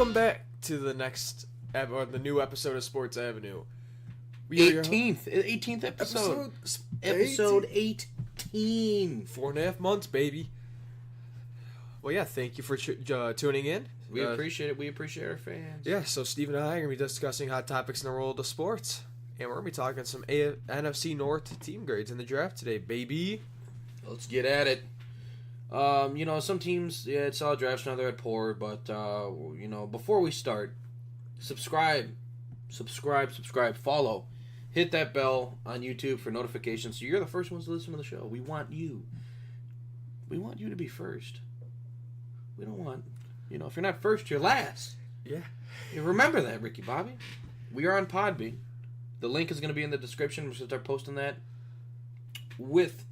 Welcome back to the the new episode of Sports Avenue. 18th episode. Episode 18. 4.5 months, baby. Well, yeah, thank you for tuning in. We appreciate it. We appreciate our fans. Yeah, so Steve and I are going to be discussing hot topics in the world of sports. And we're going to be talking some NFC North team grades in the draft today, baby. Let's get at it. Some teams, it's solid drafts, now they're at poor, but, before we start, subscribe, follow, hit that bell on YouTube for notifications so you're the first ones to listen to the show. We want you to be first. We don't want, if you're not first, you're last. Yeah. You remember that, Ricky Bobby. We are on Podbean. The link is going to be in the description. We're going to start posting that with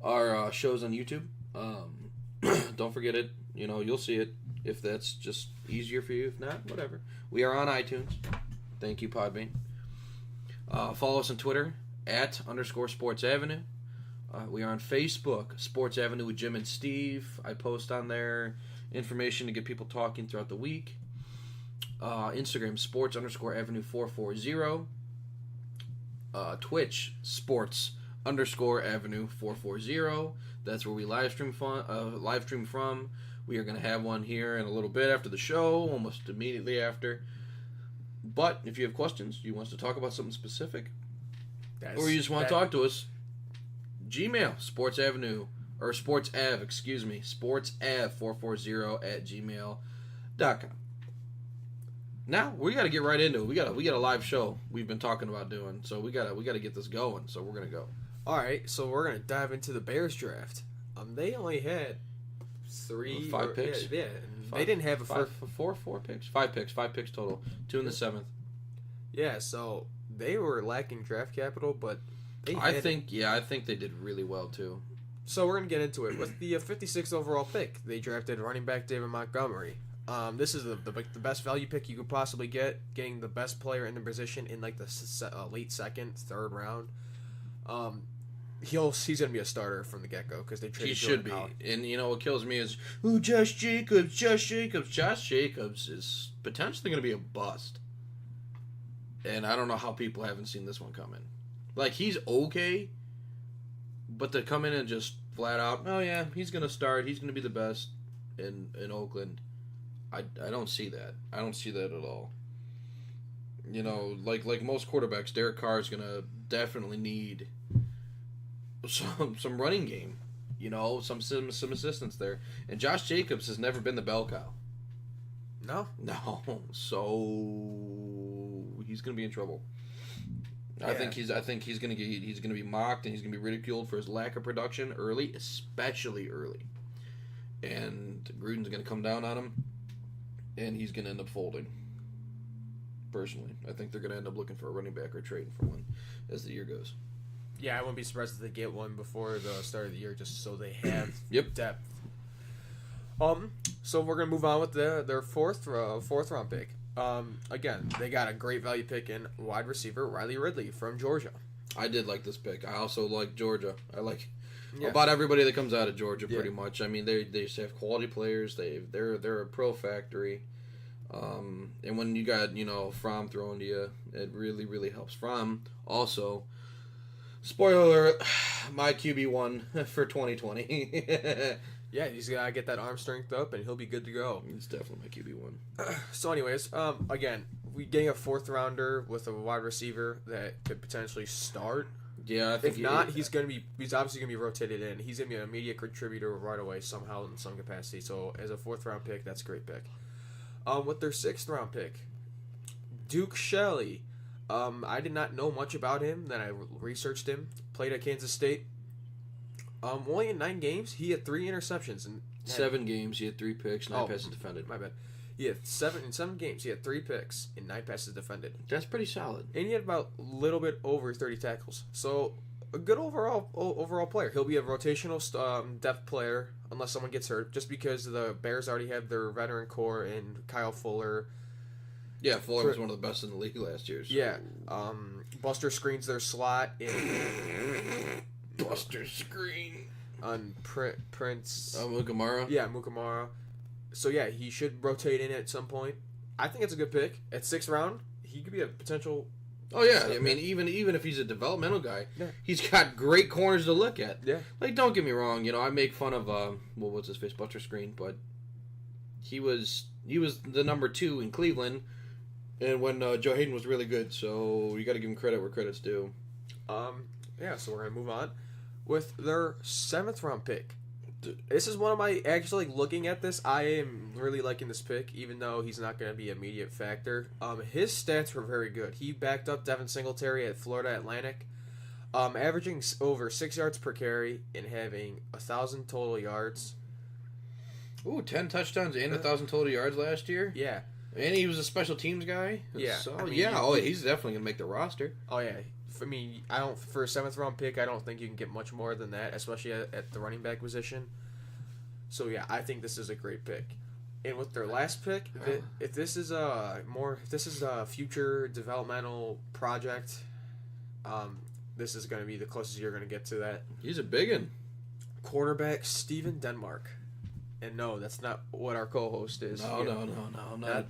our shows on YouTube. Don't forget it. You'll see it if that's just easier for you. If not, whatever. We are on iTunes. Thank you, Podbean. Follow us on Twitter @_Sports Avenue. We are on Facebook, Sports Avenue with Jim and Steve. I post on there information to get people talking throughout the week. Instagram, Sports_Avenue 440. Twitch, Sports_Avenue 440. That's where we live stream from. We are going to have one here in a little bit after the show, almost immediately after. But if you have questions, you want us to talk about something specific, or you just want to talk to us, Gmail, sportsav440@gmail.com. Now we got to get right into it. We got a live show we've been talking about doing, so we got to get this going. So we're gonna go. All right, so we're gonna dive into the Bears draft. They only had five picks. Yeah, they didn't have four picks. Five picks total. 2 in the 7th. Yeah, so they were lacking draft capital, but I think they did really well too. So we're gonna get into it with the 56th overall pick. They drafted running back David Montgomery. This is the best value pick you could possibly get, getting the best player in the position in like the late second, third round. He's gonna be a starter from the get go because they traded. He should be, and what kills me is Josh Jacobs. Josh Jacobs is potentially gonna be a bust, and I don't know how people haven't seen this one coming. Like, he's okay, but to come in and just flat out, oh yeah, he's gonna start. He's gonna be the best in Oakland. I don't see that. I don't see that at all. Like most quarterbacks, Derek Carr is gonna definitely need some running game. Some assistance there. And Josh Jacobs has never been the bell cow. No. So he's gonna be in trouble. Yeah. I think he's gonna be mocked, and he's gonna be ridiculed for his lack of production early, especially early. And Gruden's gonna come down on him. And he's going to end up folding. Personally, I think they're going to end up looking for a running back or trading for one as the year goes. Yeah, I wouldn't be surprised if they get one before the start of the year, just so they have depth. So we're going to move on with their fourth round pick. Again, they got a great value pick in wide receiver Riley Ridley from Georgia. I did like this pick. I also like Georgia. I like about everybody that comes out of Georgia pretty much. I mean, they just have quality players. They're a pro factory. And when you got, Fromm thrown to you, it really, really helps. Fromm also, spoiler alert, my QB1 for 2020. Yeah, he's got to get that arm strength up, and he'll be good to go. He's definitely my QB1. So anyways, again, we getting a fourth rounder with a wide receiver that could potentially start. Yeah, I think he's obviously gonna be rotated in. He's gonna be an immediate contributor right away somehow in some capacity. So as a fourth round pick, that's a great pick. With their sixth round pick, Duke Shelley. I did not know much about him. Then I researched him. Played at Kansas State. Only in 9 games, he had 3 interceptions. In 7 games, he had 3 picks, 9 passes defended. My bad. He had 7 games. He had 3 picks and 9 passes defended. That's pretty solid. And he had about a little bit over 30 tackles. So a good overall player. He'll be a rotational depth player unless someone gets hurt. Just because the Bears already have their veteran core in Kyle Fuller. Yeah, Fuller was one of the best in the league last year. So. Yeah. Buster screens their slot. Buster screen. On Prince. Mukamara? Yeah, Mukamara. So, yeah, he should rotate in at some point. I think it's a good pick. At 6th round, he could be a potential. Oh yeah, I mean even if he's a developmental guy, he's got great corners to look at. Yeah. Like don't get me wrong, I make fun of what's his face, Buster Screen, but he was the number 2 in Cleveland, and when Joe Hayden was really good, so you got to give him credit where credit's due. Yeah, so we're gonna move on with their 7th round pick. This is one of my actually looking at this. I am really liking this pick, even though he's not going to be an immediate factor. His stats were very good. He backed up Devin Singletary at Florida Atlantic, averaging over 6 yards per carry and having 1,000 total yards. Ooh, 10 touchdowns and 1,000 total yards last year. Yeah, and he was a special teams guy. Yeah, so I mean, he's definitely gonna make the roster. Oh yeah. I mean, for a 7th round pick, I don't think you can get much more than that, especially at the running back position. So yeah, I think this is a great pick. And with their last pick, if this is a future developmental project, this is going to be the closest you're going to get to that. He's a big one. Quarterback Steven Denmark. And no, that's not what our co-host is. No, not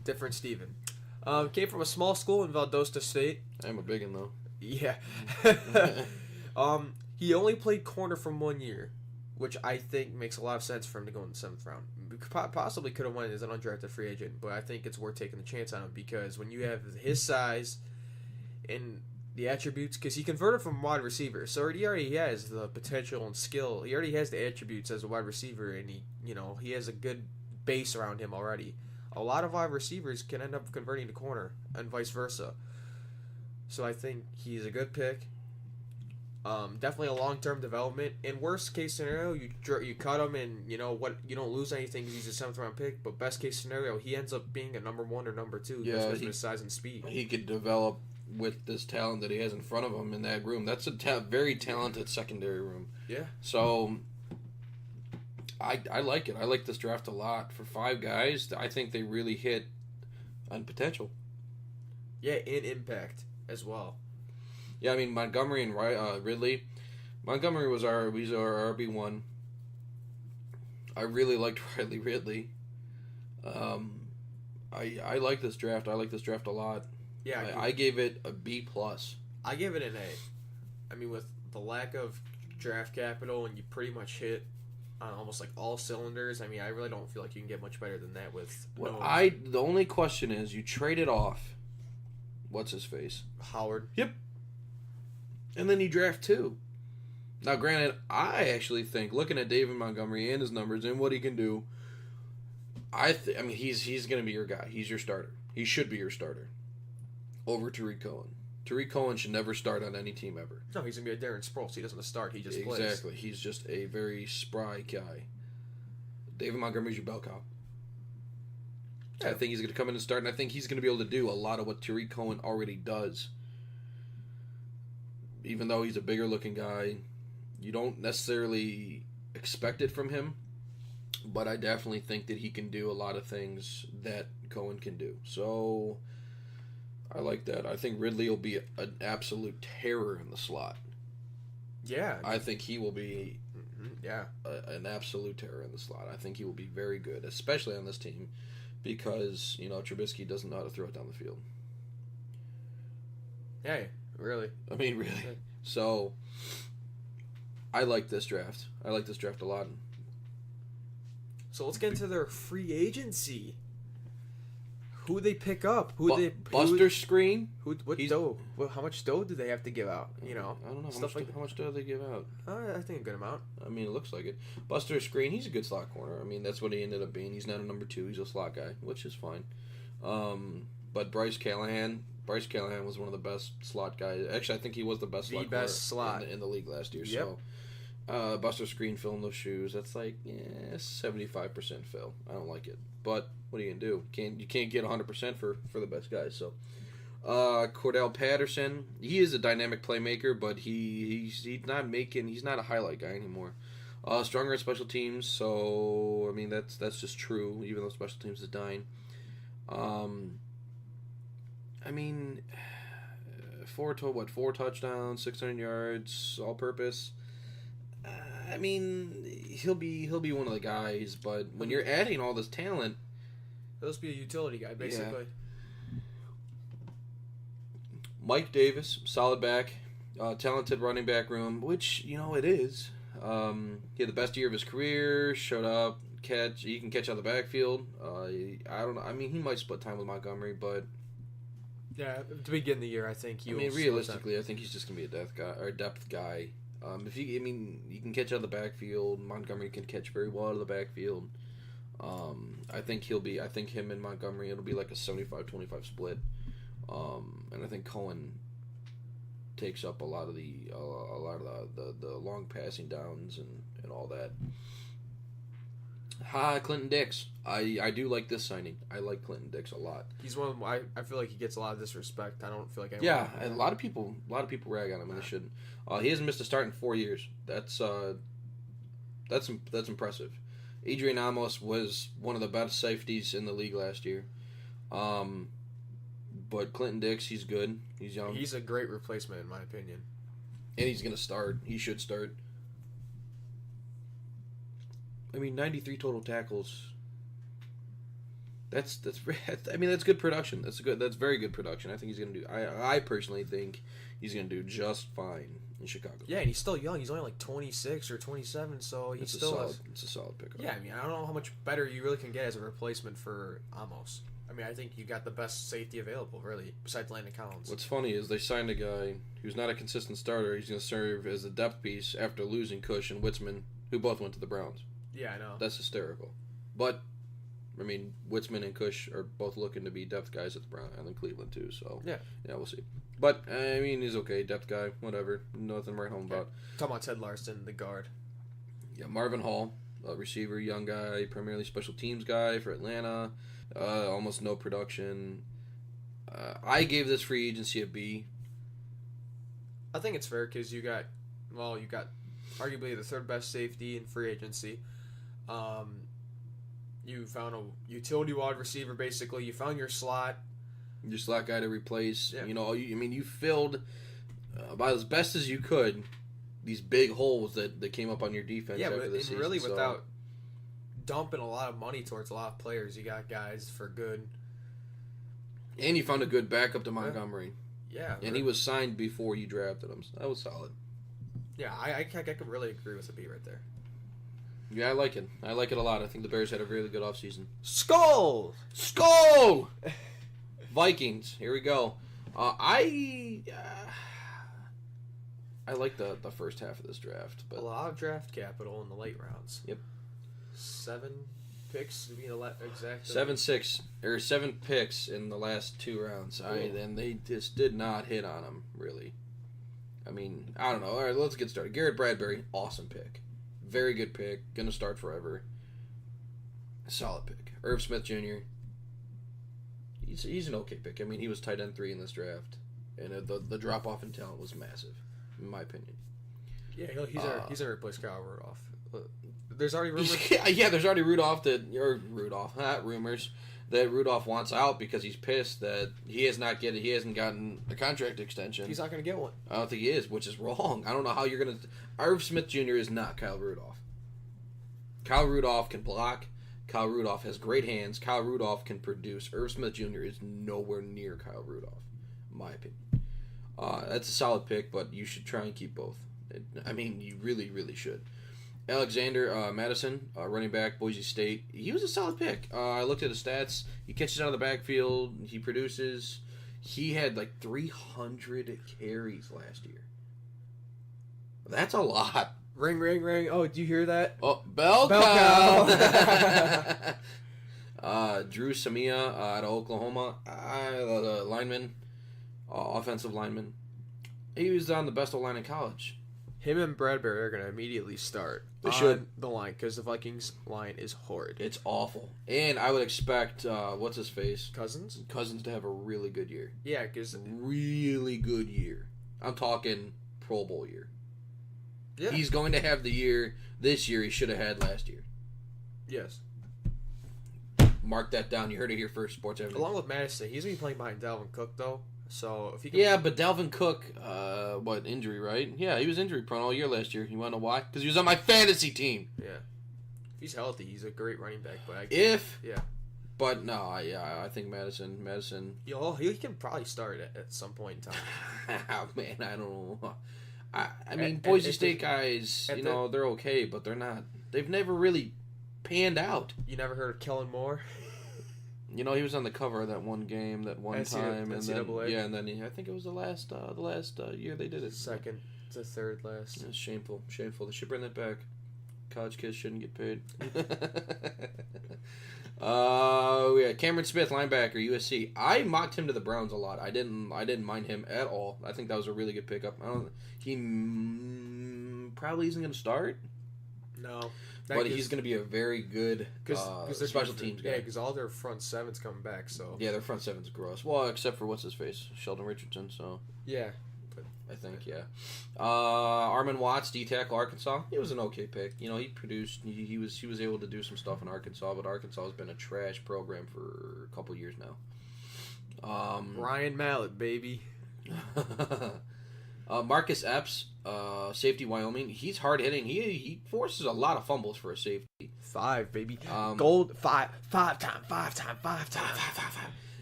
different Steven. Came from a small school in Valdosta State. I'm a big one though. Yeah. He only played corner from 1 year, which I think makes a lot of sense for him to go in the 7th round. Possibly could have went as an undrafted free agent, but I think it's worth taking the chance on him because when you have his size and the attributes, because he converted from wide receiver, so he already has the potential and skill. He already has the attributes as a wide receiver, and he has a good base around him already. A lot of wide receivers can end up converting to corner, and vice versa. So I think he's a good pick. Definitely a long-term development. In worst case scenario, you cut him and you don't lose anything because he's a 7th round pick. But best case scenario, he ends up being a number 1 or number 2 because of his size and speed. He could develop with this talent that he has in front of him in that room. That's a very talented secondary room. Yeah. So I like it. I like this draft a lot. For 5 guys, I think they really hit on potential. Yeah, and impact as well. Yeah, I mean Montgomery and Ridley. Montgomery was our RB1. I really liked Ridley. I like this draft. I like this draft a lot. Yeah, I gave it a B+. I gave it an A. I mean, with the lack of draft capital and you pretty much hit on almost like all cylinders. I mean, I really don't feel like you can get much better than that with. The only question is you traded off. What's his face? Howard. Yep. And then you draft 2. Now, granted, I actually think, looking at David Montgomery and his numbers and what he can do, I mean, he's going to be your guy. He's your starter. He should be your starter. Over Tariq Cohen. Tariq Cohen should never start on any team ever. No, he's going to be a Darren Sproles. He doesn't start. He just plays. Exactly. He's just a very spry guy. David Montgomery's your bell cow. Yeah. I think he's going to come in and start, and I think he's going to be able to do a lot of what Tariq Cohen already does. Even though he's a bigger-looking guy, you don't necessarily expect it from him, but I definitely think that he can do a lot of things that Cohen can do. So I like that. I think Ridley will be an absolute terror in the slot. Yeah. I think he will be an absolute terror in the slot. I think he will be very good, especially on this team, because, Trubisky doesn't know how to throw it down the field. Hey, really? I mean, really. So, I like this draft. I like this draft a lot. So let's get into their free agency. Who they pick up? Buster Screen? What dough? How much dough do they have to give out? I don't know. How much dough do they give out? I think a good amount. I mean, it looks like it. Buster Screen, he's a good slot corner. I mean, that's what he ended up being. He's not a number 2. He's a slot guy, which is fine. But Bryce Callahan was one of the best slot guys. Actually, I think he was the best slot in the league last year. Yep. So, Buster Screen filling those shoes. That's like 75% fill. I don't like it, but what are you gonna do? You can't get 100% for the best guys. So, Cordell Patterson, he is a dynamic playmaker, but he's not a highlight guy anymore. Stronger at special teams, so I mean that's just true. Even though special teams is dying. I mean, 4 touchdowns, 600 yards, all purpose. I mean, he'll be one of the guys, but when you're adding all this talent, He'll just be a utility guy, basically. Yeah. Mike Davis, solid back, talented running back room, which, it is. He had the best year of his career, showed up, he can catch out of the backfield. I don't know. I mean, he might split time with Montgomery, but... Yeah, to begin the year, I think realistically, I think he's just going to be a depth guy. You can catch out of the backfield. Montgomery can catch very well out of the backfield. I think him and Montgomery, it'll be like a 75-25 split. And I think Cohen takes up a lot of the long passing downs and all that. Clinton Dix. I do like this signing. I like Clinton Dix a lot. He's one of them, I feel like he gets a lot of disrespect. I don't feel like anyone. Yeah, and a lot of people rag on him, and they shouldn't. He hasn't missed a start in 4 years. That's impressive. Adrian Amos was one of the best safeties in the league last year. But Clinton Dix, he's good. He's young. He's a great replacement, in my opinion. And he's going to start. He should start. 93 total tackles. That's good production. That's very good production. I think he's going to do. I personally think he's going to do just fine in Chicago. Yeah, and he's still young. He's only like 26 or 27, so it's a solid pickup. Yeah, I don't know how much better you really can get as a replacement for Amos. I think you got the best safety available, really, besides Landon Collins. What's funny is they signed a guy who's not a consistent starter. He's going to serve as a depth piece after losing Cush and Witzman, who both went to the Browns. Yeah, I know. That's hysterical. But, Witzman and Cush are both looking to be depth guys at the Browns and in Cleveland, too. So, yeah, we'll see. But, he's okay. Depth guy, whatever. Nothing to write home about. Talking about Ted Larson, the guard. Yeah, Marvin Hall, a receiver, young guy, primarily special teams guy for Atlanta. Almost no production. I gave this free agency a B. I think it's fair because you got arguably the third best safety in free agency. You found a utility wide receiver, basically. You found your slot. Your slot guy to replace. Yeah. You filled, about as best as you could, these big holes that came up on your defense after the season. Really without dumping a lot of money towards a lot of players. You got guys for good. And you found a good backup to Montgomery. Yeah. And he was signed before you drafted him. So that was solid. Yeah, I can really agree with the B right there. Yeah, I like it. I like it a lot. I think the Bears had a really good offseason. Skull! Vikings. Here we go. I like the first half of this draft. But a lot of draft capital in the late rounds. Yep. 7 picks to be exact. 7 picks in the last 2 rounds. And they just did not hit on them, really. I don't know. All right, let's get started. Garrett Bradbury, awesome pick. Very good pick. Gonna start forever. Solid pick. Irv Smith Jr. He's an okay pick. He was tight end 3 in this draft. And the drop-off in talent was massive, in my opinion. Yeah, he's going to replace Kyle Rudolph. There's already rumors. There's already rumors that Rudolph wants out because he's pissed that he hasn't gotten a contract extension. He's not going to get one. I don't think he is, which is wrong. I don't know how you're going to... Irv Smith Jr. is not Kyle Rudolph. Kyle Rudolph can block. Kyle Rudolph has great hands. Kyle Rudolph can produce. Irv Smith Jr. is nowhere near Kyle Rudolph, in my opinion. That's a solid pick, but you should try and keep both. You really, really should. Alexander Madison, running back, Boise State. He was a solid pick. I looked at his stats. He catches out of the backfield. He produces. He had 300 carries last year. That's a lot. Ring, ring, ring. Oh, do you hear that? Oh, bell cow. Drew Samia out of Oklahoma. Lineman, offensive lineman. He was on the best O-line in college. Him and Bradbury are going to immediately start on the line because the Vikings line is horrid. It's awful. And I would expect, what's his face? Cousins to have a really good year. Yeah, because... Really good year. I'm talking Pro Bowl year. Yeah. He's going to have the year this year he should have had last year. Yes. Mark that down. You heard it here first, Sports Avenue. Along with Madison, he's going to be playing behind Dalvin Cook, though. So if he can... Yeah, but Dalvin Cook, injury, right? Yeah, he was injury prone all year last year. You want to know why? Because he was on my fantasy team. Yeah. If he's healthy, he's a great running back. But But no, I think Madison. He can probably start at some point in time. Oh, man, I don't know. I mean, Boise State guys, they're okay, but they're not. They've never really panned out. You never heard of Kellen Moore? He was on the cover of that one game, that one time, and NCAA. then I think it was the last year they did it. Second to third last. It's shameful. They should bring that back. College kids shouldn't get paid. Cameron Smith, linebacker, USC. I mocked him to the Browns a lot. I didn't mind him at all. I think that was a really good pickup. He probably isn't going to start. No. But he's going to be a very good special teams guy. Yeah, because all their front seven's coming back. So yeah, their front seven's gross. Well, except for what's his face, Sheldon Richardson. So yeah, I think Armin Watts, D tackle, Arkansas. He was an okay pick. He produced. He was able to do some stuff in Arkansas, but Arkansas has been a trash program for a couple years now. Ryan Mallett, baby. Marcus Epps, safety, Wyoming. He's hard hitting. He forces a lot of fumbles for a safety. 5, baby. Gold 5 time.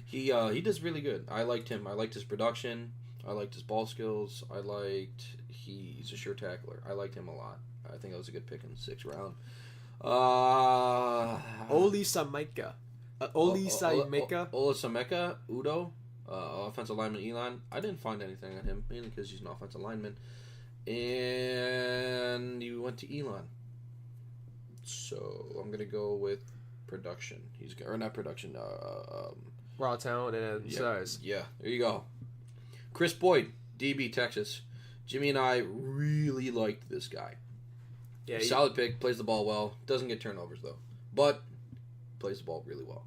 He does really good. I liked him. I liked his production. I liked his ball skills. He's a sure tackler. I liked him a lot. I think that was a good pick in the 6th round. Oli Sameka. Sameka, Udo. Offensive lineman Elon. I didn't find anything on him, mainly because he's an offensive lineman. And you went to Elon. So I'm going to go with production. Not production. Raw talent and size. Yeah, there you go. Chris Boyd, DB, Texas. Jimmy and I really liked this guy. Yeah, solid pick, plays the ball well. Doesn't get turnovers, though. But plays the ball really well.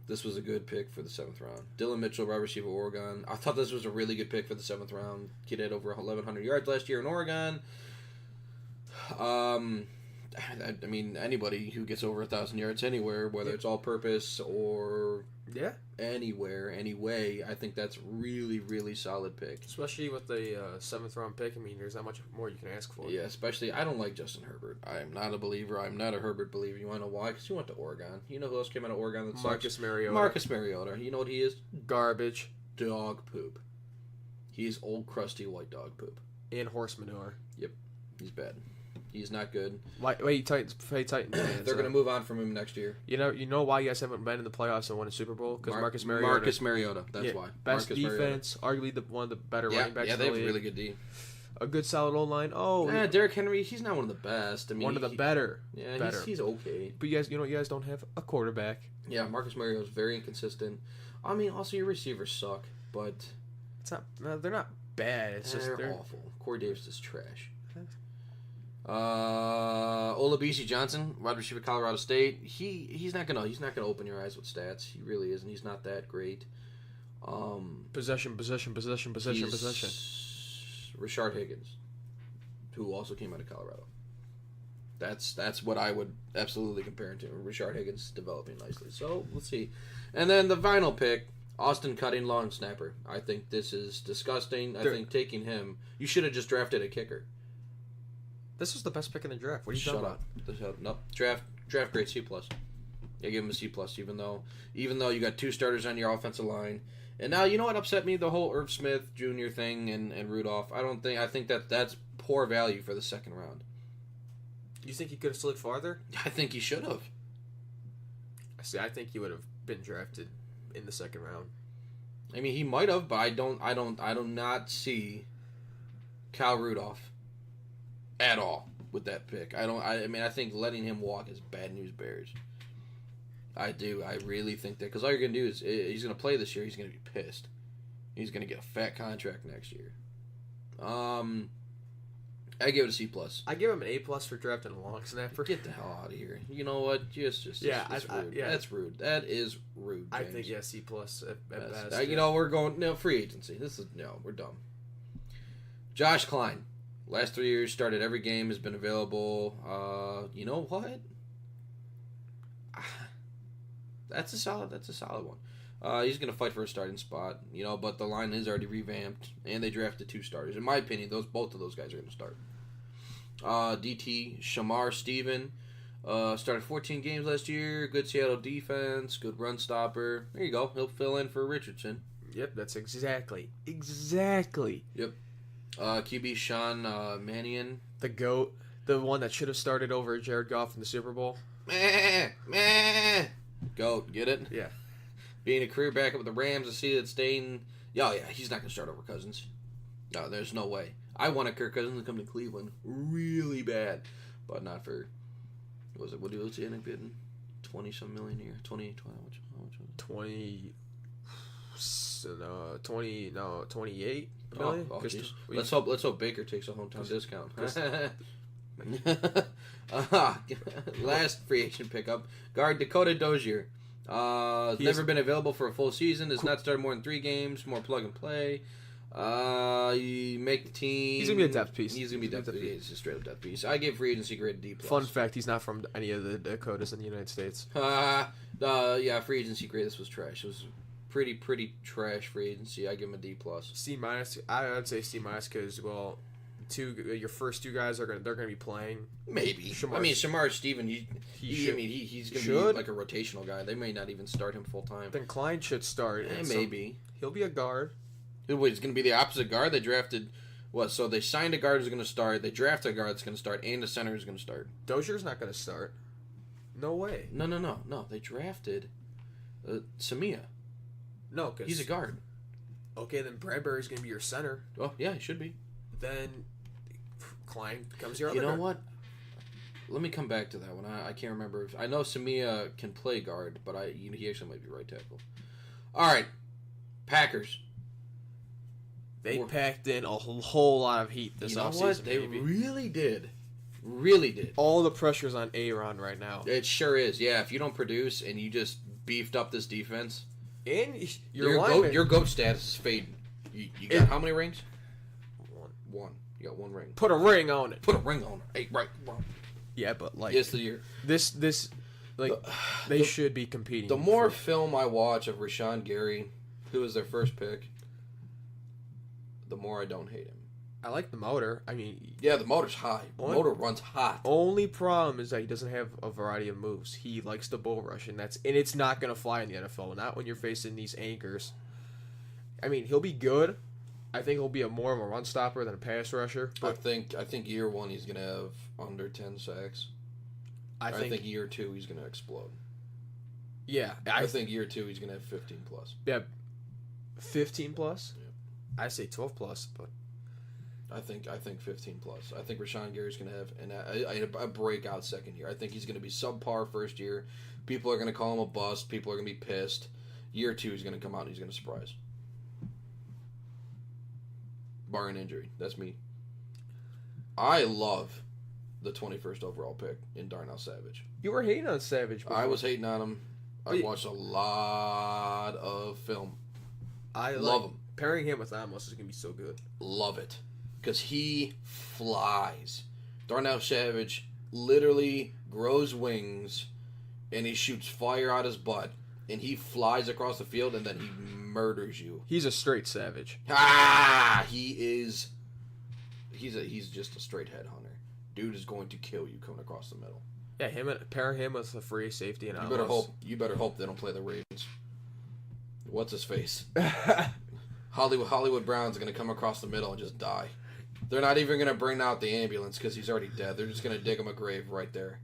This was a good pick for the 7th round. Dylan Mitchell, wide receiver, Oregon. I thought this was a really good pick for the 7th round. Kid had over 1,100 yards last year in Oregon. I mean, anybody who gets over 1,000 yards anywhere, whether it's all-purpose or anywhere, anyway, I think that's really, really solid pick. Especially with the 7th round pick. I mean, there's not much more you can ask for. Yeah, especially, I don't like Justin Herbert. I am not a believer. I'm not a Herbert believer. You want to know why? Because he went to Oregon. You know who else came out of Oregon that sucks? Marcus Mariota. You know what he is? Garbage. Dog poop. He is old, crusty, white dog poop. And horse manure. Yep. He's bad. He's not good. Wait, Titans. They're going to move on from him next year. You know why you guys haven't been in the playoffs and won a Super Bowl? Because Marcus Mariota. Marcus Mariota. That's why. Best Marcus defense, arguably one of the better running backs. Yeah, in they the have league. really good D. A good solid O-line. Derrick Henry. He's not one of the best. I mean, one of the better. Yeah, better. He's okay. But you guys don't have a quarterback. Yeah, Marcus Mariota is very inconsistent. I mean, also your receivers suck, but it's not. No, they're not bad. It's just they're awful. Corey Davis is trash. Olabisi Johnson, wide receiver, Colorado State. He's not gonna open your eyes with stats. He really isn't. He's not that great. Possession. Rashard Higgins, who also came out of Colorado. That's what I would absolutely compare him to. Rashard Higgins is developing nicely. So let's see. And then the final pick, Austin Cutting, long snapper. I think this is disgusting. I think taking him, you should have just drafted a kicker. This was the best pick in the draft. What are you talking about? No, draft grade C+. Yeah, give him a C+, even though you got 2 starters on your offensive line. And now, you know what upset me? The whole Irv Smith Jr. thing and Rudolph. I think that's poor value for the 2nd round. You think he could have slid farther? I think he should have. See, I think he would have been drafted in the 2nd round. I mean, he might have, but I do not see Kyle Rudolph at all with that pick. I think letting him walk is bad news bears. I do. I really think that. Because all you're going to do is, he's going to play this year, he's going to be pissed. He's going to get a fat contract next year. I give it a C+. I give him an A+ for drafting a long snapper. Get the hell out of here. You know what? It's rude. That's rude. That is rude, James. I think, C+ at best. We're going, free agency. We're dumb. Josh Klein. Last 3 years, started every game, has been available. You know what? That's a solid one. He's going to fight for a starting spot, but the line is already revamped, and they drafted 2 starters. In my opinion, both of those guys are going to start. DT, Shamar Stephen, Started 14 games last year. Good Seattle defense. Good run stopper. There you go. He'll fill in for Richardson. Yep, that's exactly. Yep. QB Sean Mannion. The GOAT. The one that should have started over Jared Goff in the Super Bowl. Meh. GOAT. Get it? Yeah. Being a career backup with the Rams, I see it staying. Yeah, he's not going to start over Cousins. No, there's no way. I wanted Kirk Cousins to come to Cleveland really bad, but not for. What was he end up getting? 20-some million a year? 20, how much was it? 28 million? Oh, let's hope Baker takes a hometown discount. Last free agent pickup, guard Dakota Dozier. Never been available for a full season. Has not started more than 3 games. More plug and play. You make the team. He's gonna be a depth piece. He's gonna be a depth piece. He's a straight up depth piece. I gave free agency grade D+. Fun fact: he's not from any of the Dakotas in the United States. Yeah, free agency grade. This was trash. It was pretty trash free agency. I give him a D+. C-. I would say C- because your first 2 guys they're gonna be playing. Maybe. Shamar Stephen. He's gonna be like a rotational guy. They may not even start him full time. Then Klein should start. Maybe he'll be a guard. Wait, it's going to be the opposite guard? They drafted... What? So they signed a guard who's going to start, they drafted a guard that's going to start, and a center who's going to start. Dozier's not going to start. No way. No. They drafted Samia. No, because... He's a guard. Okay, then Bradbury's going to be your center. Oh, yeah, he should be. Then Klein becomes your other You know guard. what? Let me come back to that one. I can't remember. I know Samia can play guard, but he actually might be right tackle. All right. Packers. They packed in a whole lot of heat this offseason. They really did. Really did. All the pressure's on Aaron right now. It sure is. Yeah, if you don't produce and you just beefed up this defense, and your GOAT status is fading. You got how many rings? One. You got 1 ring. Put a ring on it. Put a ring on it. Hey, right. Yeah, but like yes, the year. This they should be competing. The more film I watch of Rashawn Gary, who was their first pick, the more I don't hate him. I like the motor. I mean... Yeah, the motor's high. The motor runs hot. Only problem is that he doesn't have a variety of moves. He likes the bull rush, and it's not going to fly in the NFL. Not when you're facing these anchors. I mean, he'll be good. I think he'll be more of a run stopper than a pass rusher. But I think year 1 he's going to have under 10 sacks. I think year 2 he's going to explode. Yeah. I think year 2 he's going to have 15+. Yeah. 15+? Yeah. I say 12+, but I think 15+. I think Rashawn Gary's going to have a breakout second year. I think he's going to be subpar first year. People are going to call him a bust. People are going to be pissed. Year 2 he's going to come out and he's going to surprise. Barring injury. That's me. I love the 21st overall pick in Darnell Savage. You were hating on Savage before. I was hating on him. I watched a lot of film. I love him. Pairing him with Amos is going to be so good. Love it. Because he flies. Darnell Savage literally grows wings and he shoots fire out his butt and he flies across the field and then he murders you. He's a straight savage. He's just a straight headhunter. Dude is going to kill you coming across the middle. Yeah, pair him with a free safety and You better hope they don't play the Ravens. What's his face? Hollywood Brown's going to come across the middle and just die. They're not even going to bring out the ambulance because he's already dead. They're just going to dig him a grave right there.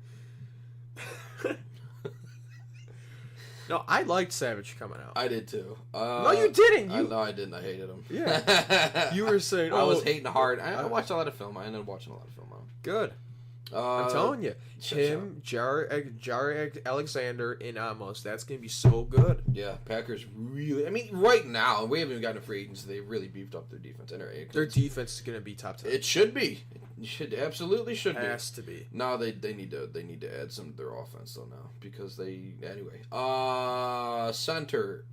No, I liked Savage coming out. I did too. No, you didn't. No, I didn't. I hated him. Yeah. You were saying, I was hating hard. I watched a lot of film. I ended up watching a lot of film. Good. I'm telling you. Him, Jared Alexander, and Amos. That's going to be so good. Yeah, Packers really... I mean, right now, we haven't even gotten a free agency. They really beefed up their defense. Their defense is going to be top 10. It should be. It absolutely should be. Has to be. No, they need to add some to their offense, though, now. Because they... Anyway. Center,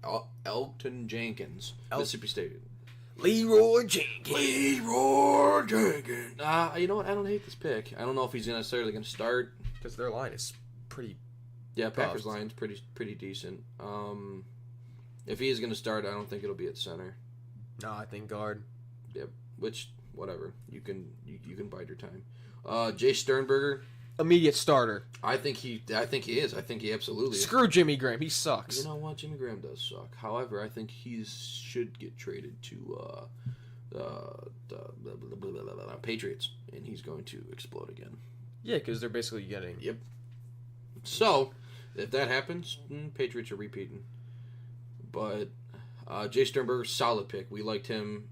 Elton Jenkins. Mississippi State. Leroy Jenkins. You know what? I don't hate this pick. I don't know if he's necessarily going to start. Because their line is pretty... Yeah, Packers' line's pretty decent. If he is going to start, I don't think it'll be at center. No, I think guard. Yep. Which, whatever. You can bide your time. Jay Sternberger. immediate starter. I think he is. I think he absolutely is. Screw Jimmy Graham. He sucks. You know what? Jimmy Graham does suck. However, I think he should get traded to the Patriots, and he's going to explode again. Yeah, because they're basically getting... Yep. So, if that happens, Patriots are repeating. But Jay Sternberger, solid pick. We liked him.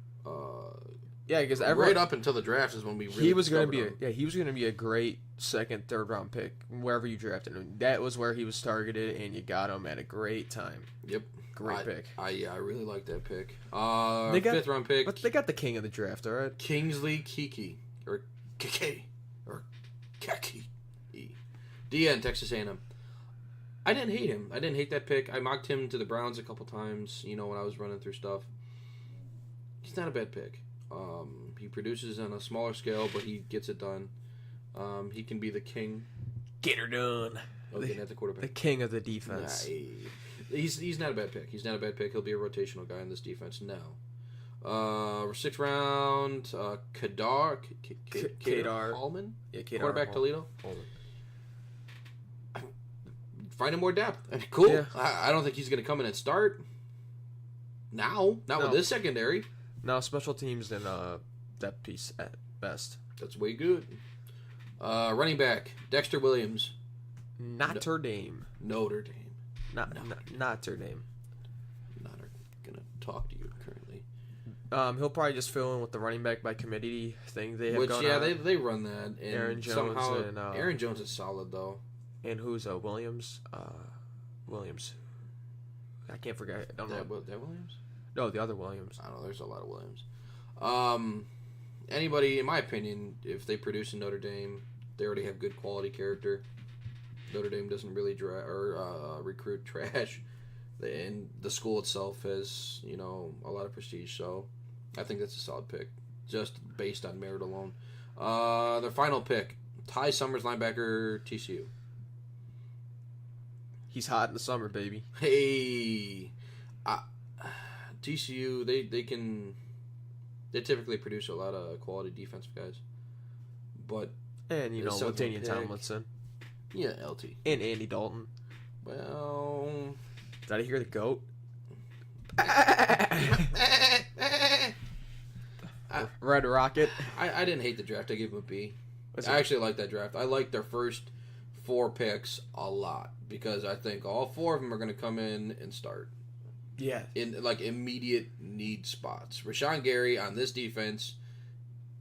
Yeah, because right up until the draft is when we really he was going to discovered be him. he was going to be a great second, third round pick wherever you drafted him. That was where he was targeted, and you got him at a great time. Yep, great pick. I really like that pick. Fifth round pick. But they got the king of the draft, all right. Kingsley Keke or Keke or Keke. DN, Texas A&M. I didn't hate him. I didn't hate that pick. I mocked him to the Browns a couple times, when I was running through stuff. He's not a bad pick. He produces on a smaller scale, but he gets it done. He can be the king. Get her done. At the quarterback. The king of the defense. Nah, he's not a bad pick. He's not a bad pick. He'll be a rotational guy in this defense now. Sixth round, Kadar Hallman? Yeah, Kadar quarterback Toledo. Finding more depth. I mean, cool. Yeah. I don't think he's going to come in and start now. Not with this secondary. No, special teams and depth piece at best. That's way good. Running back, Dexter Williams. Notre Dame. Notre Dame. Not Notre Dame. Not going to talk to you currently. He'll probably just fill in with the running back by committee thing they have Which, going yeah, on. they run that. And Aaron Jones somehow, and Aaron Jones is solid, though. And who's Williams? Williams. I can't forget. I don't know. That Williams? No, the other Williams. I don't know. There's a lot of Williams. Anybody, in my opinion, if they produce in Notre Dame, they already have good quality character. Notre Dame doesn't really recruit trash. And the school itself has, a lot of prestige. So I think that's a solid pick, just based on merit alone. Their final pick, Ty Summers, linebacker, TCU. He's hot in the summer, baby. Hey, TCU, they typically produce a lot of quality defensive guys, but and LaDainian Tomlinson, yeah, LT and Andy Dalton. Well, did I hear the goat? Red Rocket. I didn't hate the draft. I gave him a B. I actually like that draft. I like their first 4 picks a lot because I think all 4 of them are going to come in and start. Yeah. In immediate need spots. Rashawn Gary on this defense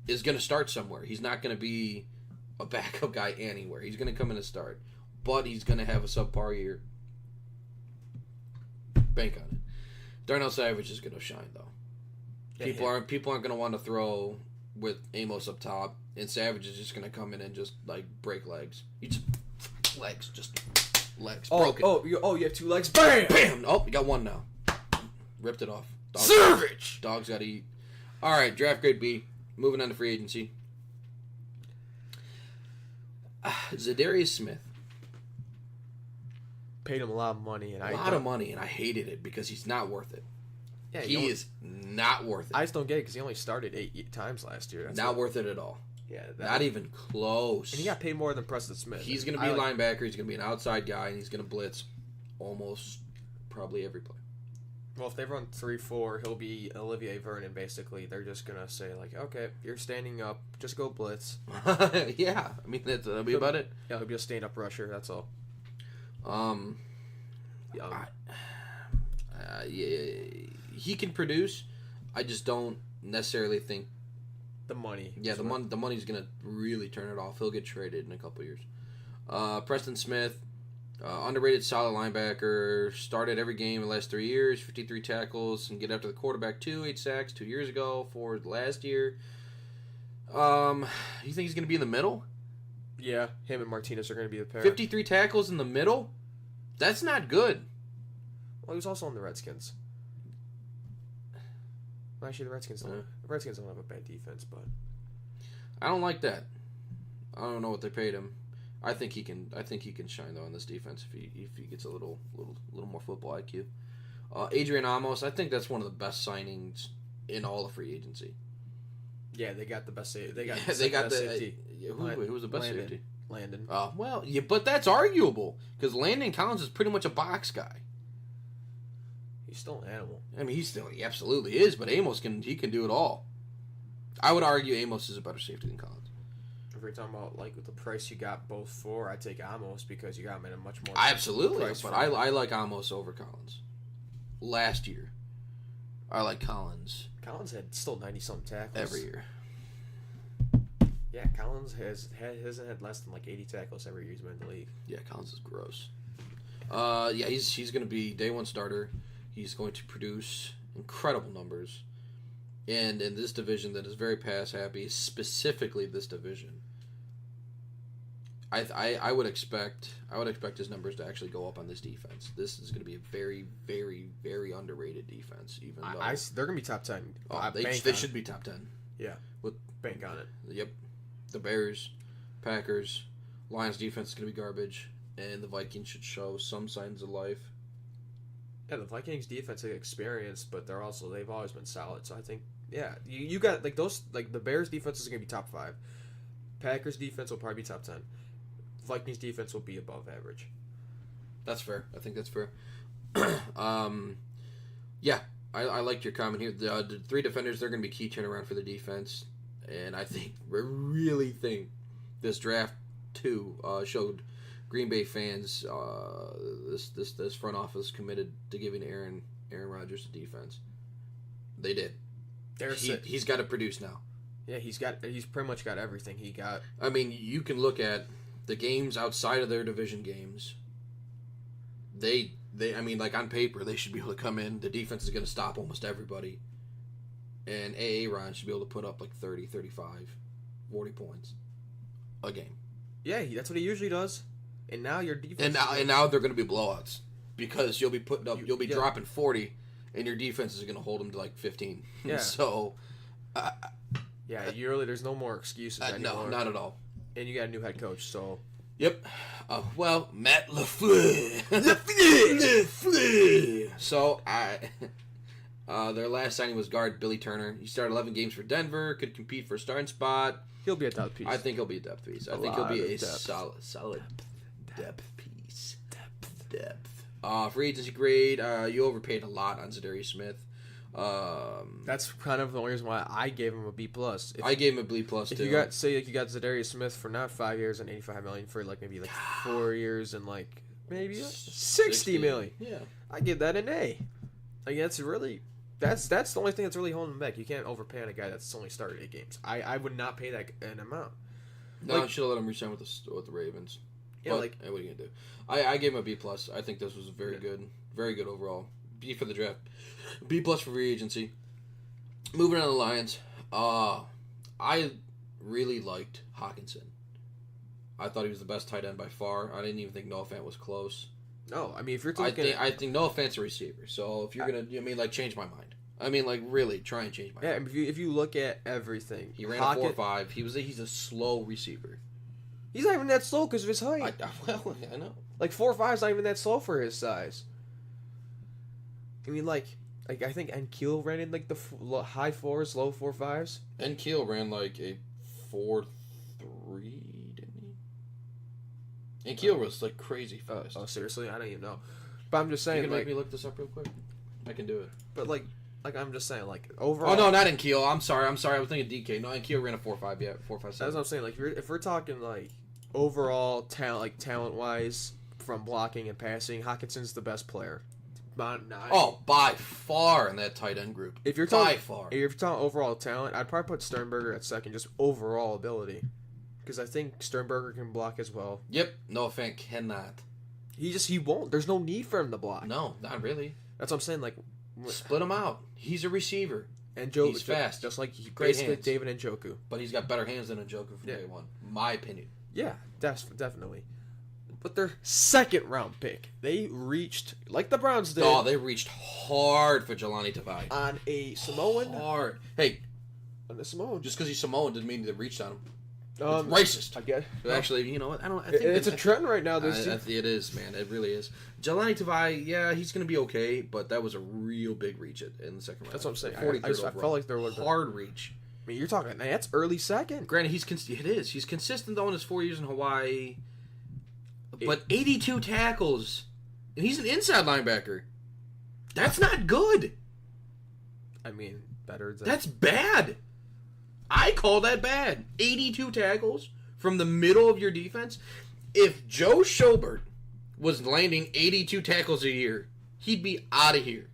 is going to start somewhere. He's not going to be a backup guy anywhere. He's going to come in and start. But he's going to have a subpar year. Bank on it. Darnell Savage is going to shine though. People aren't going to want to throw with Amos up top, and Savage is just going to come in and just break legs. Legs. Broken. You have 2 legs. Bam! Bam! Oh, you got 1 now. Ripped it off. Savage! Dogs got to eat. All right, draft grade B. Moving on to free agency. Zadarius Smith. Paid him a lot of money, and a lot of money, and I hated it because he's not worth it. Yeah, he is not worth it. I just don't get it because he only started 8 times last year. That's not worth it at all. Yeah, not even close. And he got paid more than Preston Smith. He's going to be a linebacker. He's going to be an outside guy, and he's going to blitz almost probably every play. Well, if they run 3-4, he'll be Olivier Vernon. Basically, they're just going to say okay, you're standing up, just go blitz. Yeah, I mean that'll be about it. Yeah, he'll be a stand-up rusher. That's all. He can produce. I just don't necessarily think the money. Yeah, the money's gonna really turn it off. He'll get traded in a couple years. Preston Smith, underrated, solid linebacker. Started every game in the last 3 years. 53 tackles and get after the quarterback too. 8 sacks 2 years ago. 4 last year. You think he's gonna be in the middle? Yeah, him and Martinez are gonna be the pair. 53 tackles in the middle. That's not good. Well, he was also on the Redskins. Well, actually, the Redskins don't have a bad defense, but I don't like that. I don't know what they paid him. I think he can shine though in this defense if he gets a little more football IQ. Adrian Amos, I think that's one of the best signings in all of free agency. Yeah, they got the best safety. They got the safety. Who was the best safety? Landon. Well, yeah, but that's arguable because Landon Collins is pretty much a box guy. He's still an animal. I mean, he absolutely is, but Amos can do it all. I would argue Amos is a better safety than Collins. If we're talking about like the price you got both for, I take Amos because you got him at a much more Absolutely, price but for him. I like Amos over Collins. Last year, I like Collins. Collins had still 90-something tackles Every year. Yeah, Collins hasn't had less than like 80 tackles every year he's been in the league. Yeah, Collins is gross. Yeah, he's going to be day one starter. He's going to produce incredible numbers, and in this division that is very pass happy, specifically this division. I would expect his numbers to actually go up on this defense. This is going to be a very, very, very underrated defense. Even though they're going to be top 10. They should be top 10. Yeah, with bank on it. Yep, the Bears, Packers, Lions defense is going to be garbage, and the Vikings should show some signs of life. Yeah, the Vikings defense is experienced, but they've always been solid. So I think you got like those like the Bears defense is going to be top 5. Packers defense will probably be top 10. Vikings defense will be above average. That's fair. I think that's fair. Yeah, I liked your comment here. The 3 defenders, they're going to be key turnaround for the defense. And I really think this draft, too, showed Green Bay fans this front office committed to giving Aaron Rodgers the defense. They did. He's got to produce now. Yeah, he's pretty much got everything he got. I mean, you can look at the games outside of their division games. They I mean, like on paper, they should be able to come in. The defense is going to stop almost everybody. And Aaron should be able to put up like 30, 35, 40 points a game. Yeah, that's what he usually does. And now your defense and now they're going to be blowouts because you'll be putting up you'll be dropping 40 and your defense is going to hold them to like 15. Yeah. So there's no more excuses anymore. No, not at all. And you got a new head coach, so. Yep. Well, Matt LaFleur. So their last signing was guard Billy Turner. He started 11 games for Denver. Could compete for a starting spot. He'll be a depth piece. I think he'll be a depth piece. I think he'll be a solid depth piece. Depth. Free agency grade. You overpaid a lot on Zadarius Smith. That's kind of the only reason why I gave him a B+. I gave him a B+ too. If you got Zadarius Smith for not 5 years and $85 million for like maybe like 4 years and like maybe $60 million. Yeah, I give that an A. Like that's the only thing that's really holding him back. You can't overpay on a guy that's only started 8 games. I would not pay that an amount. No, I should have let him resign with the Ravens. Yeah, but, what are you gonna do? I gave him a B+. I think this was very good overall. B for the draft. B+ for free agency. Moving on to the Lions. I really liked Hawkinson. I thought he was the best tight end by far. I didn't even think Noah Fant was close. No, I mean if you're talking, I think Noah Fant's a receiver. So if you're gonna, change my mind. I mean, like really try and change my mind. Yeah, if you look at everything, he ran a 4.5. He's a slow receiver. He's not even that slow because of his height. I know. Like 4.5 is not even that slow for his size. I mean, like I think Nkeel ran in like the high 4s, low 4.5s. Nkeel ran like a 4.3, didn't he? Nkeel was like crazy fast. Oh, seriously? I don't even know. But I'm just saying, you can make me look this up real quick. I can do it. But like I'm just saying, like overall. Oh no, not Nkeel. I'm sorry. I was thinking DK. No, Nkeel ran a 4.5. Yeah, 4.57. That's what I'm saying. Like if we're talking like overall talent wise from blocking and passing, Hawkinson's the best player. By far in that tight end group. If you're talking overall talent, I'd probably put Sternberger at second, just overall ability, because I think Sternberger can block as well. Yep, Noah Fant cannot. He won't. There's no need for him to block. No, not really. That's what I'm saying. Like, split him out. He's a receiver. And he's fast, just like basically David Njoku. But he's got better hands than Njoku from day one. My opinion. Yeah, definitely. But their second round pick, they reached, like the Browns did. Oh, they reached hard for Jelani Tavai. On a Samoan? Hard. Hey. On a Samoan. Just because he's Samoan doesn't mean they reached on him. It's racist. I get it. Actually, you know what? I think it's a trend right now. It is, man. It really is. Jelani Tavai, yeah, he's going to be okay, but that was a real big reach in the second round. That's what I'm saying. 43rd I felt like there would hard reach. mean, you're talking that's early second. Granted, it is. He's consistent though in his 4 years in Hawaii. But 82 tackles, and he's an inside linebacker. That's not good. I mean, better than... That's bad. I call that bad. 82 tackles from the middle of your defense. If Joe Schobert was landing 82 tackles a year, he'd be out of here.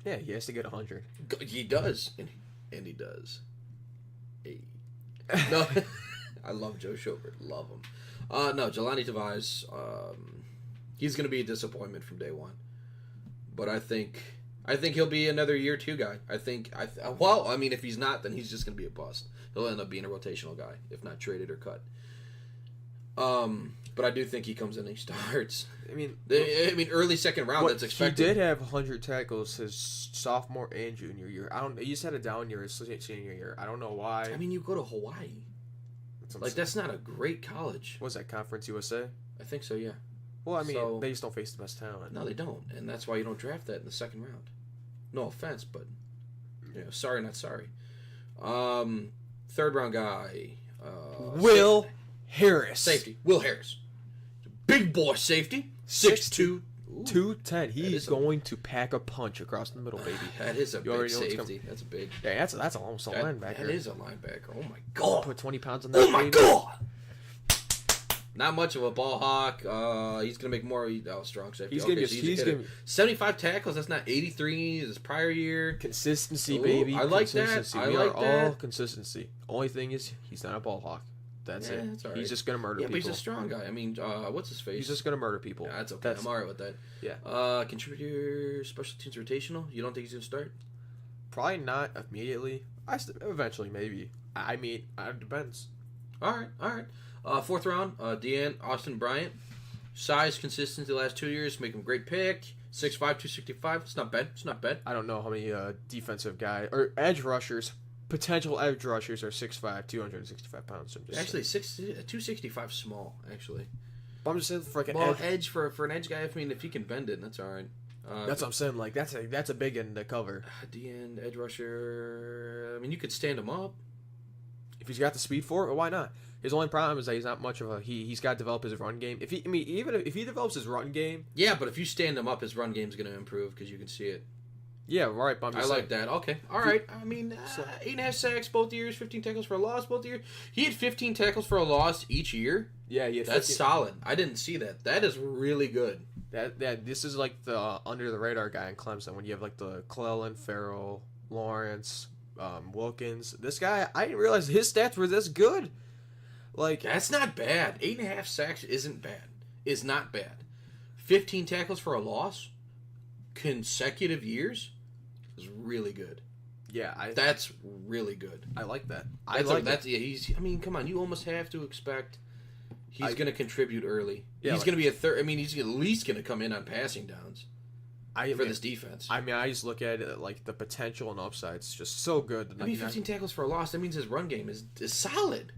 Yeah, he has to get 100. He does. And he does. Hey. No, I love Joe Schobert. Love him. No, Jelani Tavai, he's going to be a disappointment from day one. But I think he'll be another year two guy. If he's not, then he's just going to be a bust. He'll end up being a rotational guy, if not traded or cut. But I do think he comes in and he starts. I mean, early second round. That's expected. He did have 100 tackles his sophomore and junior year. He just had a down year his senior year. I don't know why. I mean, you go to Hawaii. That's not a great college. What was that, Conference USA? I think so, yeah. Well, I mean, they just don't face the best talent. No, they don't, and that's why you don't draft that in the second round. No offense, but sorry, not sorry. Third round guy, Will Harris, safety. Will Harris, big boy safety, 6'2", 210. He's going to pack a punch across the middle, baby. That is a big safety. That's a big. Yeah, that's almost a linebacker. That is a linebacker. Oh my god! Put 20 pounds on that. Oh my god! Not much of a ball hawk. He's gonna make more. Strong safety. He's gonna 75 tackles. That's not 83. His prior year. Consistency, baby. I like that. We are all consistency. Only thing is, he's not a ball hawk. That's it. That's all right. He's just gonna murder people. Yeah, but he's a strong guy. I mean, what's his face? He's just gonna murder people. Yeah, that's okay. I'm alright with that. Yeah. Contributor, special teams rotational. You don't think he's gonna start? Probably not immediately. Eventually, maybe. I mean, it depends. All right. Fourth round, Austin Bryant. Size, consistency the last 2 years, make him a great pick. 6'5", 265. It's not bad. I don't know how many defensive guys or edge rushers, potential edge rushers are 6'5", 265 pounds. Actually, 265 small. Actually, but I'm just saying for like an edge for an edge guy. I mean, if he can bend it, that's all right. That's what I'm saying. Like that's a big end to cover. D-end edge rusher. I mean, you could stand him up if he's got the speed for it. Why not? His only problem is that he's not much of a he's got to develop his run game. If he develops his run game, yeah. But if you stand him up, his run game's going to improve because you can see it. Yeah, right. But I like that. Okay, all right. I mean, 8.5 sacks both years, 15 tackles for a loss both years. He had 15 tackles for a loss each year. Yeah, that's solid. I didn't see that. That is really good. This is like the under the radar guy in Clemson when you have like the Clellan, Farrell, Lawrence, Wilkins. This guy, I didn't realize his stats were this good. Like that's not bad. 8.5 sacks isn't bad. Is not bad. 15 tackles for a loss, consecutive years, is really good. Yeah, that's really good. I like that. I mean, come on. You almost have to expect he's going to contribute early. Yeah, he's going to be a third. I mean, he's at least going to come in on passing downs. For this defense. I mean, I just look at it like the potential and upside. It's just so good. I mean, 15 tackles for a loss. That means his run game is solid.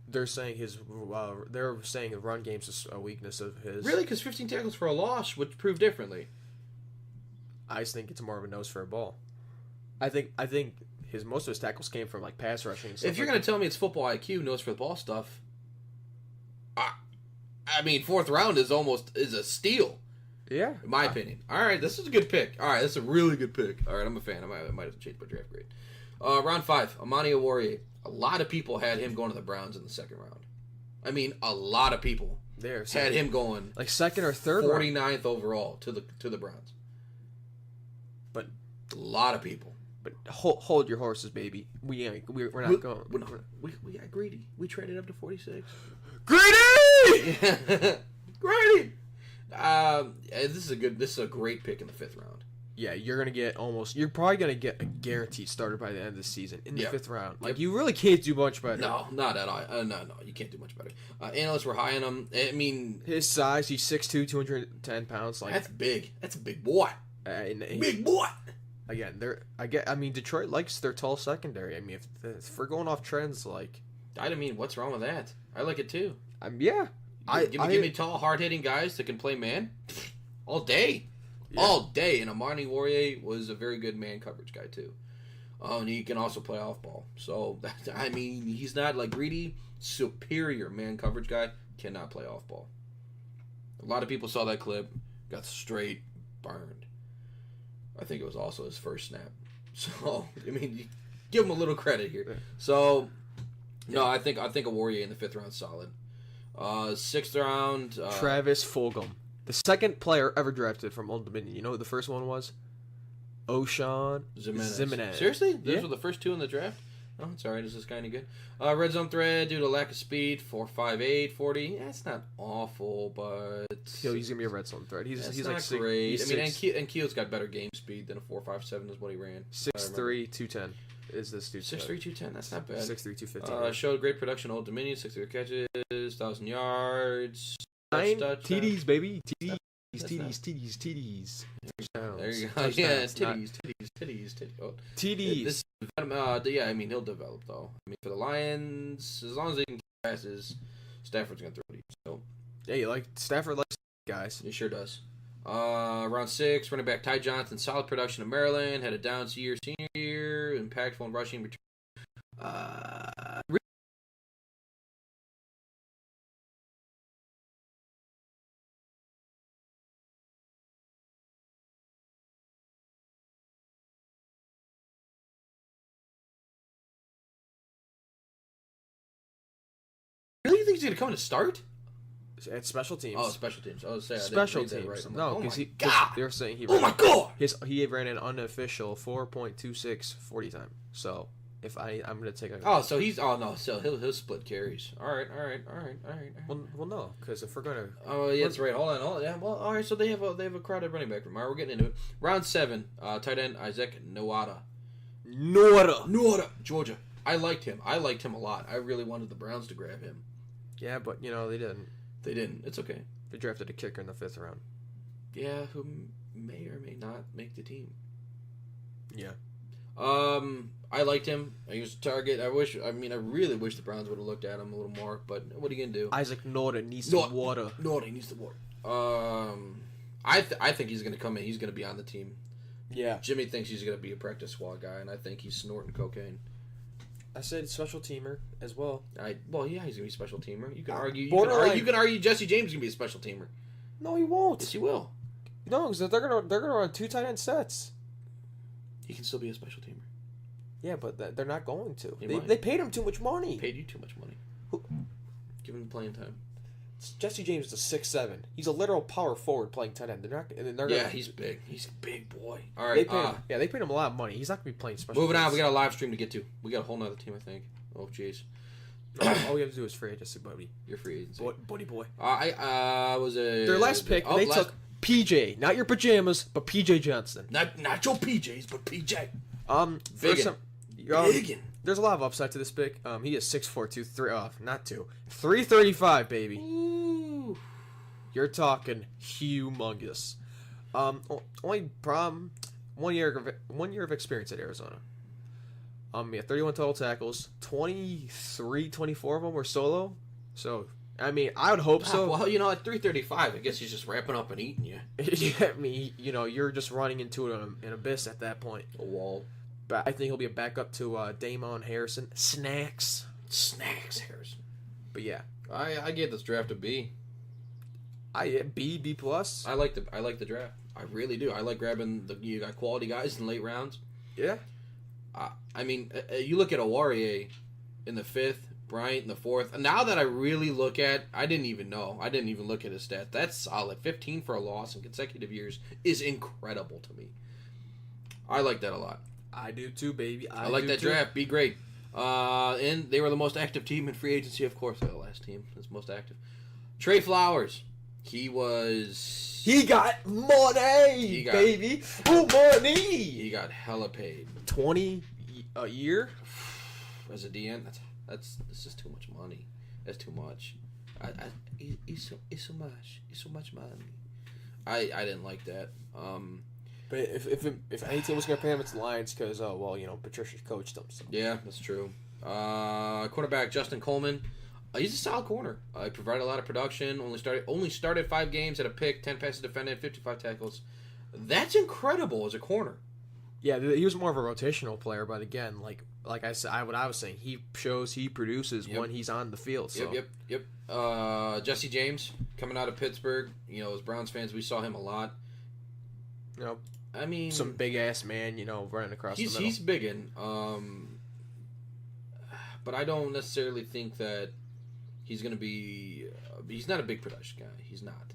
They're saying his run game's is a weakness of his. Really? Because 15 tackles for a loss would prove differently. I just think it's more of a nose for a ball. I think most of his tackles came from like pass rushing. And stuff if you're going to tell me it's football IQ, nose for the ball stuff, I mean, fourth round is a steal. Yeah, in my opinion. All right, this is a good pick. All right, this is a really good pick. All right, I'm a fan. I might have to change my draft grade. Round 5, Amani Oruwariye. A lot of people had him going to the Browns in the second round. I mean, a lot of people had him going like second or third, 49th overall to the Browns. But a lot of people. But hold your horses, baby. We're not going. We got greedy. We traded up to 46. Greedy. Greedy. This is a great pick in the 5th round. Yeah, you're probably gonna get a guaranteed starter by the end of the season in the 5th round. Like you really can't do much better. No, not at all. No, you can't do much better. Analysts were high on him. I mean, his size, he's 6'2", 210 pounds. Like that's big. That's a big boy. Big boy. Again, I mean, Detroit likes their tall secondary. I mean, if we're going off trends, like I mean, what's wrong with that? I like it too. Yeah. Give me tall, hard-hitting guys that can play man all day. Yeah. All day. And Amani Oruwariye was a very good man coverage guy, too. And he can also play off ball. So, I mean, he's not like greedy, superior man coverage guy. Cannot play off ball. A lot of people saw that clip, got straight burned. I think it was also his first snap. So, I mean, give him a little credit here. So, no, I think Awarrier in the 5th round solid. 6th round. Travis Fulgham, the second player ever drafted from Old Dominion. You know who the first one was? Oshawn Zimenez. Seriously? Those were the first 2 in the draft? Oh, it's alright. Is this kind of good? Red zone threat due to lack of speed, 4.58, 40. That's not awful, but Yo, he's gonna be a red zone threat. He's not like great. He's and Keel's got better game speed than a 4.57 is what he ran. 6'3", 210 is this dude. 6'3", 210. That's not bad. 6'3", 215. Showed great production Old Dominion, 63 catches, 1,000 yards. 9 touchdown. TDs, baby. TDs. There you go. Yeah, titties. Oh. TDs. Yeah, I mean, he'll develop, though. I mean, for the Lions, as long as they can keep passes, Stafford's going to throw deep. So. Yeah, Stafford likes guys. He sure does. Round 6, running back Ty Johnson, solid production in Maryland, had a down senior year, impactful in rushing. Really, you think he's going to come in to start? At special teams. Oh, special teams. I was saying special teams. right. No, because they're saying he. Oh my god! He ran an unofficial 4.26 40 time. So if I'm gonna take a. Oh, so he's. Oh no, so he'll split carries. All right. Well, no, because if we're gonna. Oh yeah, that's right. Hold on. Yeah. Well, all right. So they have a crowded running back room. All right, we're getting into it. Round 7, tight end Isaac Noada, Georgia. I liked him a lot. I really wanted the Browns to grab him. Yeah, but they didn't. They didn't. It's okay. They drafted a kicker in the 5th round. Yeah, who may or may not make the team. Yeah. I liked him. He was a target. I really wish the Browns would have looked at him a little more. But what are you gonna do? Isaac Norton needs some water. Norton needs the water. I think he's gonna come in. He's gonna be on the team. Yeah. Jimmy thinks he's gonna be a practice squad guy, and I think he's snorting cocaine. I said special teamer as well. He's gonna be a special teamer. You can argue. You can argue Jesse James is gonna be a special teamer. No, he won't. Yes, he will. No, because they're gonna run 2 tight end sets. He can still be a special teamer. Yeah, but they're not going to. They They paid him too much money. Paid you too much money. Give him playing time. Jesse James is a 6'7". He's a literal power forward playing tight end. He's big. He's a big boy. All right. They paid him a lot of money. He's not gonna be playing special. Moving on, we got a live stream to get to. We got a whole nother team, I think. Oh, jeez. All we have to do is free agency, buddy. You're free agency. Buddy boy. I was a their last pick. They took PJ, not your pajamas, but PJ Johnson. Not your PJs, but PJ. Vegan. There's a lot of upside to this pick. He is 6'4", 335, baby. Ooh. You're talking humongous. Only problem, 1 year of experience at Arizona. He had 31 total tackles, 24 of them were solo. So, I mean, I would hope so. Well, at 335, I guess he's just wrapping up and eating you. Yeah, I mean, you're just running into an abyss at that point. A wall. But I think he'll be a backup to Damon Harrison. Snacks Harrison. But yeah, I gave this draft a B. B plus. I like the draft. I really do. I like grabbing you got quality guys in late rounds. Yeah. I mean, you look at Awarrier in the 5th, Bryant in the 4th. And now that I really look at, I didn't even look at his stats. That's solid. 15 for a loss in consecutive years is incredible to me. I like that a lot. I do too, baby. I like that draft. Be great. And they were the most active team in free agency, of course. They're the last team that's most active. Trey Flowers. He got money, baby. Money. He got hella paid. 20 a year as a DN. That's just too much money. That's too much. It's so much money. I didn't like that. But if any team was gonna pay him, it's the Lions because Patricia coached them. So. Yeah, that's true. Quarterback Justin Coleman. He's a solid corner. He provided a lot of production. Only started 5 games, had a pick, 10 passes defended, 55 tackles. That's incredible as a corner. Yeah, he was more of a rotational player, but again, like I said, what I was saying, he produces when he's on the field. So. Yep. Jesse James coming out of Pittsburgh. You know, as Browns fans, we saw him a lot. You know, I mean, some big ass man, running across the middle. He's biggin'. But I don't necessarily think that he's going to be. He's not a big production guy. He's not.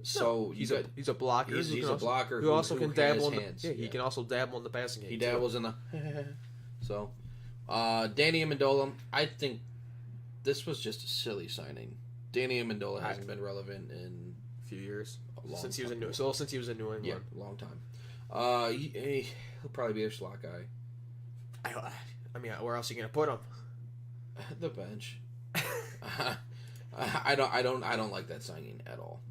So he's a blocker. He's a blocker who also can dabble in the hands. he can also dabble in the passing game. He dabbles in the. So, Danny Amendola. I think this was just a silly signing. Danny Amendola hasn't been relevant in a few years. Since he was in New England. Yeah, a long time. He'll probably be a slot guy. I mean, where else are you gonna put him? The bench. I don't like that signing at all.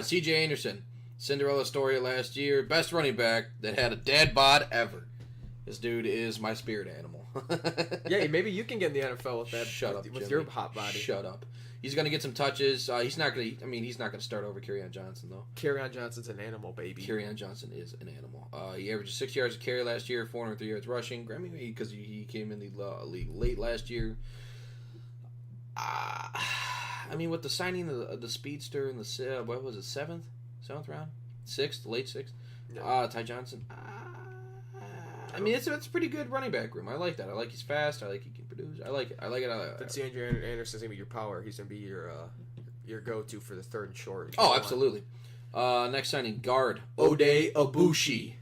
C.J. Anderson, Cinderella story last year, best running back that had a dad bod ever. This dude is my spirit animal. Yeah, maybe you can get in the NFL with that. Shut up, with Jimmy. your hot body. Shut up. He's gonna get some touches. He's not gonna start over Kerryon Johnson though. Kerryon Johnson's an animal, baby. Kerryon Johnson is an animal. He averaged 6 yards a carry last year, 403 yards rushing. Grammy because he came in the league late last year. I mean, with the signing of the speedster in the what was it, seventh round, late sixth. Yeah. Ty Johnson. I mean, it's a pretty good running back room. I like that. I like he's fast. I like he can produce. I like it. That's Andrew Anderson's gonna be your power. He's gonna be your go-to for the third and short. Oh, absolutely. Next signing, guard Ode Abushi.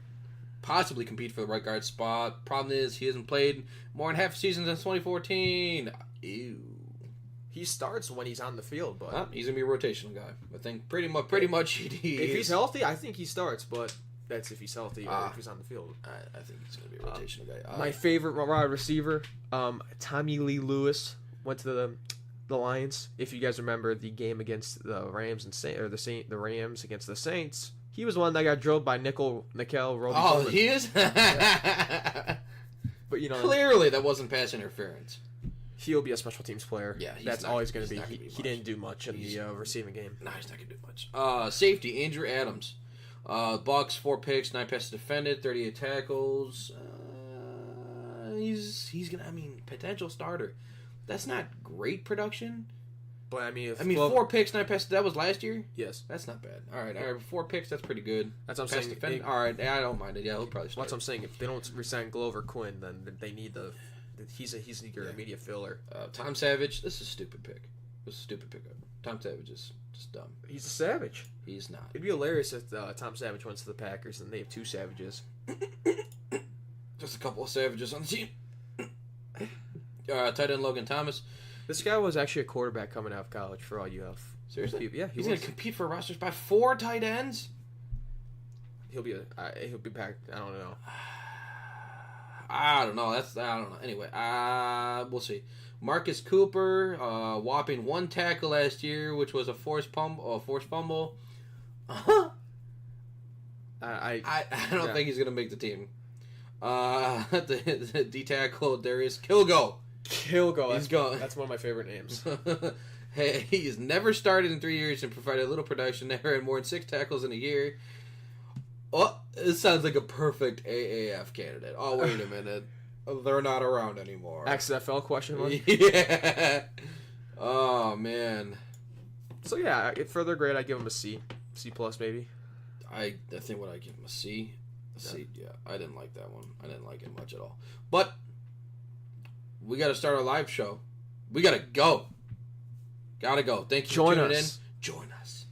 Possibly compete for the right guard spot. Problem is, he hasn't played more than half a season since 2014. Ew. He starts when he's on the field, but he's gonna be a rotational guy. I think pretty much he if he's healthy, I think he starts, but that's if he's healthy or if he's on the field. I think he's gonna be a rotational guy. My favorite wide receiver, Tommy Lee Lewis, went to the Lions. If you guys remember the game against the Rams the Rams against the Saints, he was the one that got drilled by Nickel Roby. Oh, Coleman. He is. Yeah. But clearly that wasn't pass interference. He'll be a special teams player. Yeah, that's always going to be. He didn't do much in the receiving game. No, he's not going to do much. Safety, Andrew Adams. Bucks, 4 picks, 9 passes defended, 38 tackles. He's going to, potential starter. That's not great production. But, 4 picks, 9 passes, that was last year? Yes. That's not bad. All right, 4 picks, that's pretty good. That's what I'm saying. All right, I don't mind it. Yeah, he'll probably start. That's what I'm saying. If they don't resign Glover Quinn, then they need he's your immediate filler. Tom Savage, this is a stupid pick. This is a stupid pickup. Tom Savage is just dumb. He's a savage. He's not. It'd be hilarious if Tom Savage went to the Packers and they have 2 savages. Just a couple of savages on the team. Tight end Logan Thomas. This guy was actually a quarterback coming out of college for all UF. Seriously? Yeah, he's going to compete for rosters by 4 tight ends? He'll be back. I don't know. I don't know. I don't know. Anyway, we'll see. Marcus Cooper, whopping 1 tackle last year, which was a forced fumble. I don't think he's gonna make the team. The D tackle Darius Kilgo. He's going. That's one of my favorite names. Hey, he's never started in 3 years and provided little production. Never had more than 6 tackles in a year. Oh, this sounds like a perfect AAF candidate. Oh, wait a minute. They're not around anymore. XFL question mark? Yeah. Oh, man. So, yeah, for their grade, I give them a C. C plus, maybe. I think what I give them a C. C, yeah. I didn't like that one. I didn't like it much at all. But we got to start our live show. We got to go. Gotta go. Thank you for tuning in. Join us.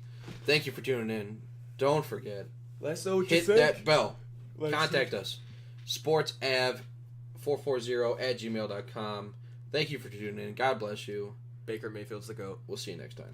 Thank you for tuning in. Don't forget. Let us know what you think. Hit that bell. Contact us. sportsav440@gmail.com. Thank you for tuning in. God bless you. Baker Mayfield's the GOAT. We'll see you next time.